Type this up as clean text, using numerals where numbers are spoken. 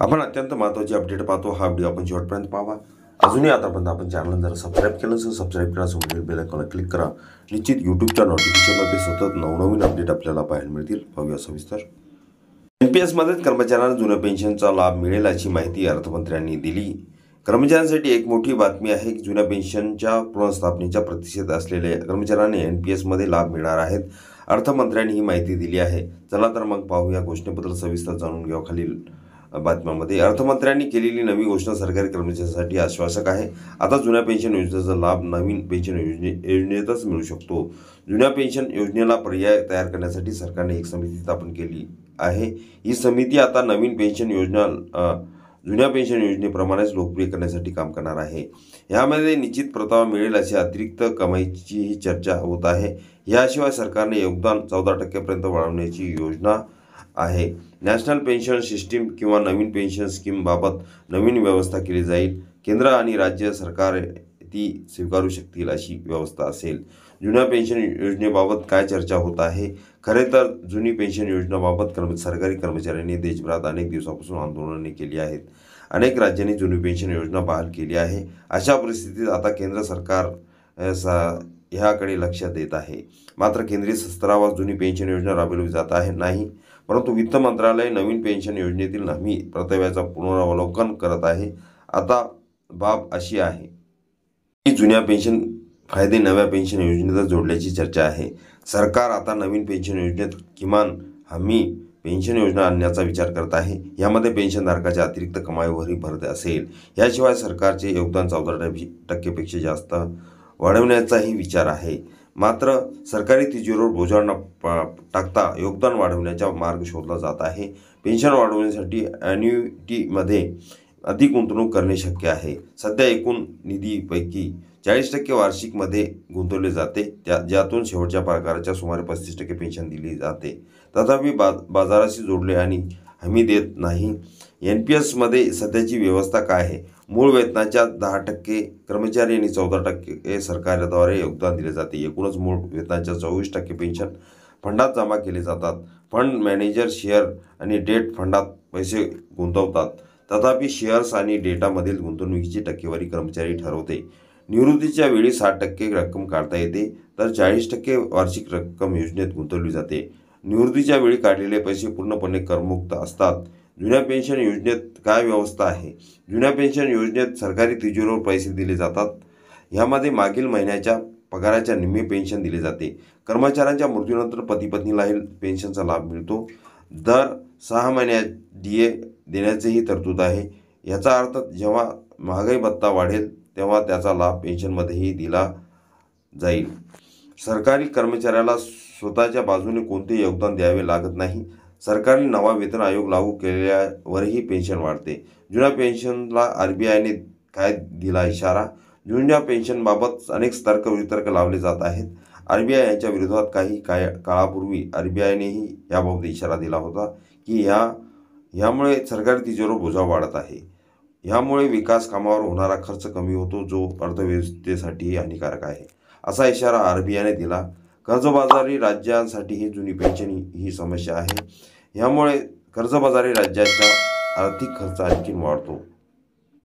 आपण अत्यंत महत्त्वाची अपडेट पाहतो। हा व्हिडिओ आपण शेवटपर्यंत पाहावा। अजूनही आतापर्यंत आपण चॅनल जर सबस्क्राईब केलं असेल सबस्क्राईब करा, समोरील बेल आयकॉनला क्लिक करा। निश्चित यूट्यूबच्या नोटिफिकेशनमध्ये सतत नवनवीन अपडेट आपल्याला पाहायला मिळतील। पाहूया सविस्तर। एनपीएस मध्ये कर्मचाऱ्यांना जुन्या पेन्शनचा लाभ मिळेल अशी माहिती अर्थमंत्र्यांनी दिली। कर्मचाऱ्यांसाठी एक मोठी बातमी आहे की जुन्या पेन्शनच्या पुनर्स्थापनेच्या प्रतीक्षेत असलेल्या कर्मचाऱ्यांना एनपीएस मध्ये लाभ मिळणार आहेत। अर्थमंत्र्यांनी ही माहिती दिली आहे। चला तर मग पाहूया घोषणेबद्दल सविस्तर जाणून घेऊ। खालील बातम्यांमध्ये अर्थमंत्र्यांनी केलेली नवी घोषणा सरकारी कर्मचाऱ्यांसाठी आश्वासक आहे। आता जुन्या पेन्शन योजनेचा लाभ नवीन पेन्शन योजनेतच मिळू शकतो। जुन्या पेन्शन योजनेला पर्याय तयार करण्यासाठी सरकारने एक समिती स्थापन केली आहे। ही समिती आता नवीन पेन्शन योजना जुन्या पेन्शन योजनेप्रमाणेच लोकप्रिय करण्यासाठी काम करणार आहे। यामध्ये निश्चित परतावा मिळेल अशी अतिरिक्त कमाईचीही चर्चा होत आहे। याशिवाय सरकारने योगदान 14% पर्यंत वाढवण्याची योजना आहे। नॅशनल पेन्शन सिस्टीम किंवा नवीन पेन्शन स्कीम बाबत नवीन व्यवस्था केली जाईल। केंद्र आणि राज्य सरकार ती स्वीकारू शकतील अशी व्यवस्था असेल। जुन्या पेन्शन योजनेबाबत काय चर्चा होत आहे? खरे तर जुनी पेन्शन योजनेबाबत सरकारी कर्मचाऱ्यांनी देशभरात अनेक दिवसापासून आंदोलने केली आहेत। अनेक राज्यांनी जुनी पेन्शन योजना बहाल केली आहे। अशा परिस्थितीत आता केंद्र सरकार ह्याकडे लक्ष देत आहे। मात्र केंद्रीय स्तरावर जुनी पेन्शन योजना राबवली जात आहे नाही, परंतु वित्त मंत्रालय नवीन पेन्शन योजनेतील हमी परताव्याचा पुनरावलोकन करत आहे। आता बाब अशी आहे की जुन्या पेन्शन फायदे नव्या पेन्शन योजनेत जोडल्याची चर्चा आहे। सरकार आता नवीन पेन्शन योजनेत किमान हमी पेन्शन योजना आणण्याचा विचार करत आहे। यामध्ये पेन्शनधारकाच्या अतिरिक्त कमाईवरही भर असेल। याशिवाय सरकारचे योगदान 14% जास्त वाढवण्याचाही विचार आहे। मात्र सरकारी तिजोरीवर बोजा न टाकता योगदान वाढवण्याचा मार्ग शोधला जात आहे। पेन्शन वाढवण्यासाठी ॲन्युइटीमध्ये अधिक गुंतवणूक करणे शक्य आहे। सध्या एकूण निधीपैकी 40% वार्षिकमध्ये गुंतवले जाते, ज्यातून शेवटच्या पगाराच्या सुमारे 35% पेन्शन दिली जाते। तथापि बाजाराशी जोडले आणि हमी देत नाही। एनपीएसमध्ये सध्याची व्यवस्था काय आहे? मूळ वेतनाच्या 10% कर्मचारी आणि 14% सरकारद्वारे योगदान दिले जाते। एकूणच मूळ वेतनाच्या 24% पेन्शन फंडात जमा केले जातात। फंड मॅनेजर शेअर आणि डेट फंडात पैसे गुंतवतात। तथापि शेअर्स आणि डेटामधील गुंतवणुकीची टक्केवारी कर्मचारी ठरवते। निवृत्तीच्या वेळी 60% रक्कम काढता येते, तर 40% वार्षिक रक्कम योजनेत गुंतवली जाते। निवृत्तीच्या वेळी काढलेले पैसे पूर्णपणे करमुक्त असतात। जुन्या पेन्शन योजनेत काय व्यवस्था आहे? जुन्या पेन्शन योजनेत सरकारी तिजोरीवर पैसे दिले जातात। यामध्ये मागील महिन्याच्या पगाराच्या निम्मे पेन्शन दिले जाते। कर्मचाऱ्यांच्या मृत्यूनंतर पती पत्नीलाही पेन्शनचा लाभ मिळतो। दर 6 महिन्यात डीए देण्याचीही तरतूद आहे। याचा अर्थ जेव्हा महागाई भत्ता वाढेल तेव्हा त्याचा लाभ पेन्शनमध्येही दिला जाईल। सरकारी कर्मचाऱ्याला स्वतःच्या बाजूने कोणते योगदान द्यावे लागत नाही। सरकारने नवा वेतन आयोग लागू केल्यावरही पेन्शन वाढते। जुन्या पेन्शनला आरबीआयने काय दिला इशारा? जुन्या पेन्शनबाबत अनेक तर्क लावले जात आहेत। आरबीआय यांच्या विरोधात काही काळापूर्वी आरबीआयनेही याबाबत इशारा दिला होता की यामुळे सरकारी तिजोरीवर बोजा वाढत आहे। यामुळे विकास कामावर होणारा खर्च कमी होतो, जो अर्थव्यवस्थेसाठी हानिकारक आहे, असा इशारा आरबीआयने दिला। कर्जबाजारी राज्यांसाठीही जुनी पेन्शन ही समस्या आहे। यामुळे कर्जबाजारी राज्याचा आर्थिक खर्च आणखी वाढतो।